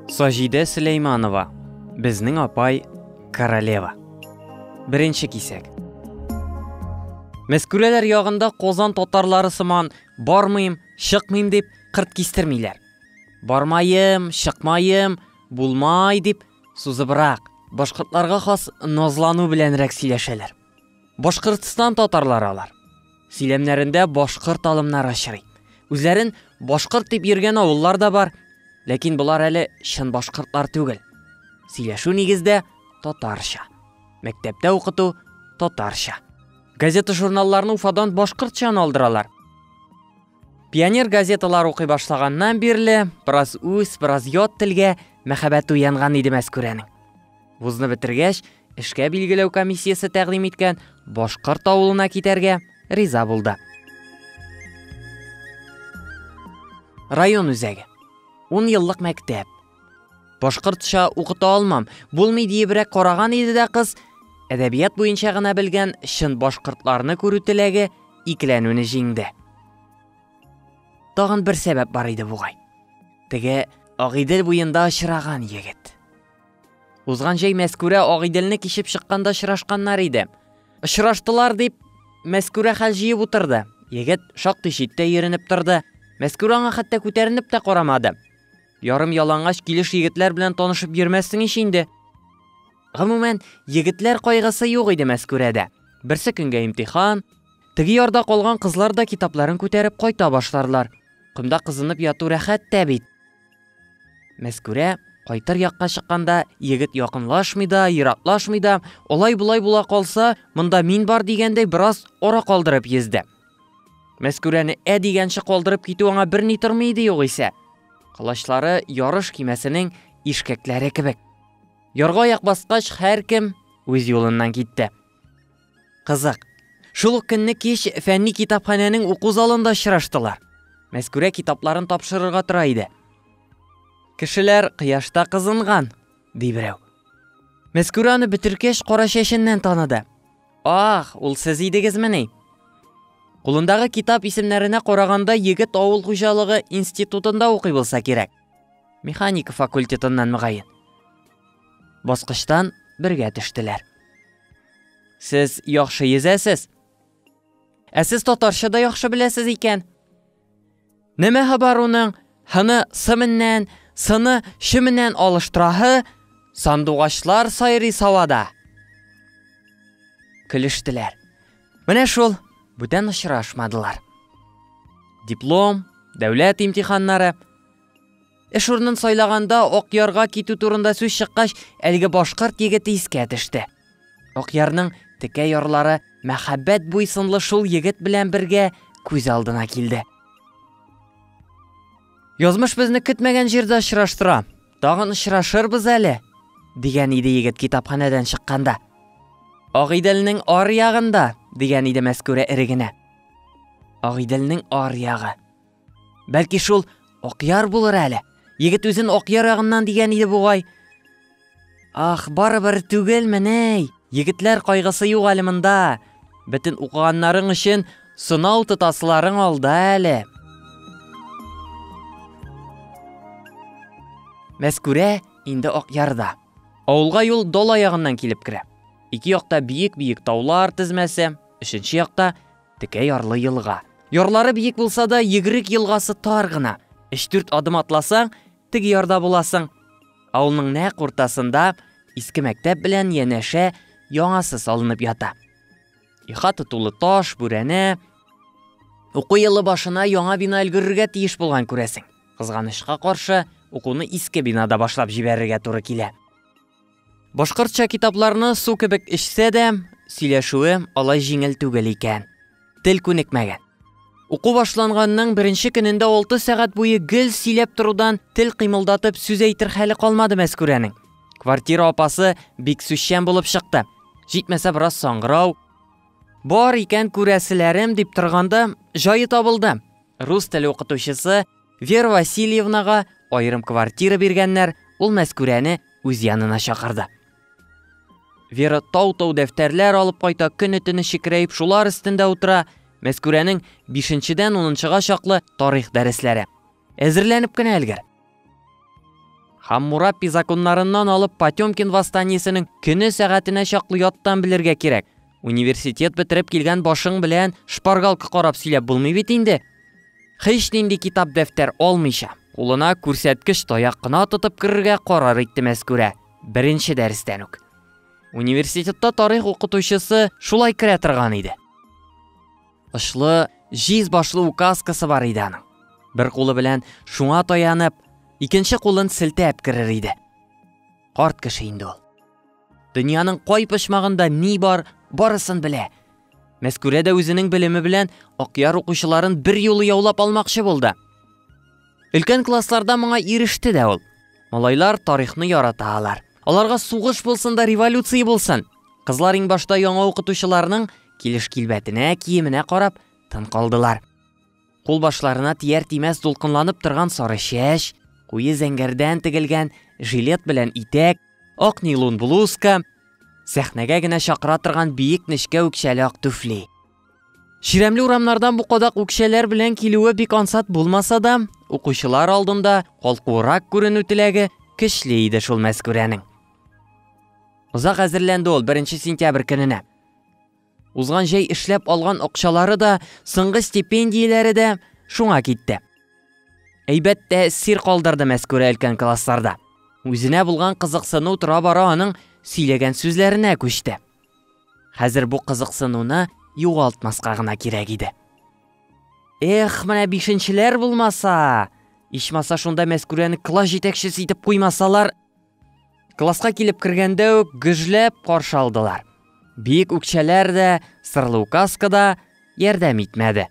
Сажиде Сулейманова. Безнең апай королева. Беренче кисәк. Мәскүрәләр ягында Казан татарлары сыман бармыйм, чыкмыйм дип кырт кистермиләр. Бармайым, чыкмайым, булмай дип сузыбрак, башкортларга хас назлану беләнрәк сөйләшәләр. Башкортстан татарлары алар. Сөйләмнәрендә башкорт алымнары очрый. Үзләрен башкорт дип йөргән авыллар да бар, ләкин булар әле чын башкортлар түгел. Сөйләшү нигездә татарча. Мәктәптә укыту татарча. Газета журналларны Уфадан башкортчан алдыралар. Пионер газеталар укый башлаганнан бирле, бераз үз, бераз ят телгә мәхәббәт уянган иде Мәскүрәнең. Вузны бетергәч, эшкә билгеләү комиссиясе тәкъдим иткән башкорт авылына китәргә риза булды. Район үзәге. 10 еллык мәктәп. Башкортча укыта алмам, булмый диебрәк караган иде дә кыз, әдәбият буенча гына белгән чын башкортларны күрү теләге икеләнүне җиңде. Тагын бер сәбәп бар иде бугай. Теге Агыйдел буенда очраган егет. Узган җәй Мәскүрә Агыйделне кичеп чыкканда очрашканнар иде. Очраштылар дип Мәскүрә хәл җыеп утырды. Егет шактый читтә йөренеп торды. Мәскүрә аңа хәтта күтәренеп тә карамады. Ярым ялангач килеш егетләр белән танышып йөрмәссең ич инде. Гомумән, егетләр кайгысы юк иде Мәскүрәдә. Берсе көнгә имтихан, теге ярда калган кызлар да китапларын күтәреп кайта башларлар. Кымда кызынып яту рәхәт тә бит. Мәскүрә кайтыр якка чыкканда егет якынлашмый да, ераклашмый да, олай-булай була калса, монда мин бар дигәндәй бераз ара калдырып йөзде. Мәскүрәне дигәнче калдырып китү аңа берни тормый иде югыйсә. Кылычлары ярыш кимәсенең ишкәкләре кебек. Ярга аяк баскач һәркем үз юлыннан китте. Кызык. Шул көнне кич фәнни китапханәнең уку залында очраштылар. Мәскүрә китапларын тапшырырга тора иде. Кешеләр кыяшта кызынган, ди берәү. Мәскүрә аны битергәч кара чәченнән таныды. Ах, ул сез идегезмени? Кулындагы китап исемнәренә караганда егет авыл хуҗалыгы институтында укый булса кирәк. Механика факультетыннан мөгаен. Баскычтан бергә төштеләр. Сез яхшы йөзәсез. Сез татарча да яхшы беләсез икән. Нәмә хәбәр уның һыны сымыннан, сыны шимнән алыштыраһы, сандугачлар сайрый савада. Көлештеләр. Менә шул бүтән очрашмадылар. Диплом, дәүләт имтиханнары. Эш урынын сайлаганда Акъярга китү турында сүз чыккач, әлеге башкорт егете искә төште. Акъярның текә ярлары мәхәббәт буйсынлы шул егет белән бергә күз алдына килде. Язмыш безне көтмәгән җирдә очраштыра. Тагын очрашырбыз әле, дигән иде егет китапханәдән чыкканда. Агыйделнең ар ягында, дигән иде Мәскүрә ирегенә. Агыйделнең ар ягы. Бәлки шул Акъяр булыр әле. Егет үзен Акъяр ягыннан дигән иде бугай. Ах, барыбер түгелмени. Егетләр кайгысы юк әле монда. Бөтен укыганнарың өчен сынау тотасларың алда әле. Мәскүрә инде Акъярда. Авылга юл дол аягыннан килеп керә. Ике якта биек-биек таулар тезмәсе, өченче якта текә ярлы елга. Ярлары биек булса да, Егрик елгасы тар гына. 3-4 адым атласаң, теге ярда буласың. Авылның нәкъ уртасында иске мәктәп белән янәшә яңасы салынып ята. Ихаты тулы таш, бүрәнә. Уку елы башына яңа бина өлгерергә тиеш булган күрәсең. Кызганычка каршы, укуны иске бинада башлап җибәрергә туры килә. Башкортча китапларны су кебек эчсә дә, сөйләшүе алай җиңел түгел икән. Тел күнекмәгән. Уку башланганның беренче көнендә 6 сәгать буе гел сөйләп торудан тел кыймылдатып сүз әйтер хәле калмады Мәскүрәнең. Квартира апасы бик сүзчән булып чыкты. Җитмәсә бераз саңгырау. Бар икән күрәселәрем дип торганда җае табылды. Рус теле укытучысы Вера Васильевнага аерым квартира биргәннәр, ул Мәскүрәне үз янына чакырды. Вера тау-тау дәфтәрләр алып кайта, көне-төне шикрәеп шулар өстендә утыра. Мәскүрәнең 5-дән 10-га чаклы тарих дәресләре. Әзерләнеп кенә әлгәр. Хаммурапи законнарыннан алып Потемкин восстаниесенең көне сәгатенә чаклы яттан белергә кирәк. Университет бетереп килгән башың белән шпаргалка карап сөйләп булмый бит инде. Һич нинди китап дәфтәр алмыйча, кулына күрсәткеч таяк кына тотып керергә карар итте Мәскүрә. Беренче дәрестән үк. Университетта тарих укытучысы шулай керә торган иде. Ышлы, җиз башлы указкасы бар иде аның. Бер кулы белән шуңа таянып, икенче кулын селтәп керер иде. Карт кеше инде ул. Дөньяның кай почмагында ни бар, барысын белә. Мәскүрә дә үзенең белеме белән Акъяр укучыларын бер юлы яулап алмакчы булды. Өлкән классларда моңа иреште дә ул. Малайлар тарихны яраталар. Аларга сугыш булсын да революция булсын. Кызлар иң башта яңа укытучыларның килеш-килбәтенә, киеменә карап тын калдылар. Кул башларына тияр-тимәс дулкынланып торган сары чәч, куе зәңгәрдән тегелгән жилет белән итәк, ак нилон блузка, сәхнәгә генә чакыра торган биек нечкә үкчәле ак туфли. Ширемле урамнардан бу кадак үкчәләр белән килүе бик ансат булмаса да, укучылар алдында калкурак күренү теләге көчле иде шул Мәскүрәнең. Узак әзерләнде ул 1 сентябрь көненә. Узган җәй эшләп алган акчалары да, соңгы стипендияләре дә шуңа китте. Әйбәт тәэсир калдырды Мәскүрә өлкән классларда. Үзенә булган кызыксыну тора бара аның сөйләгән сүзләренә күчте. Хәзер бу кызыксынуны югалтмаска гына кирәк иде. Эх, менә 5-нчеләр булмаса, ичмаса шунда Мәскүрәне класс җитәкчесе итеп куймасалар. Класска килеп кергәндә үк гөжләп каршы алдылар. Бик үкчәләр дә, сырлы указка да ярдәм итмәде.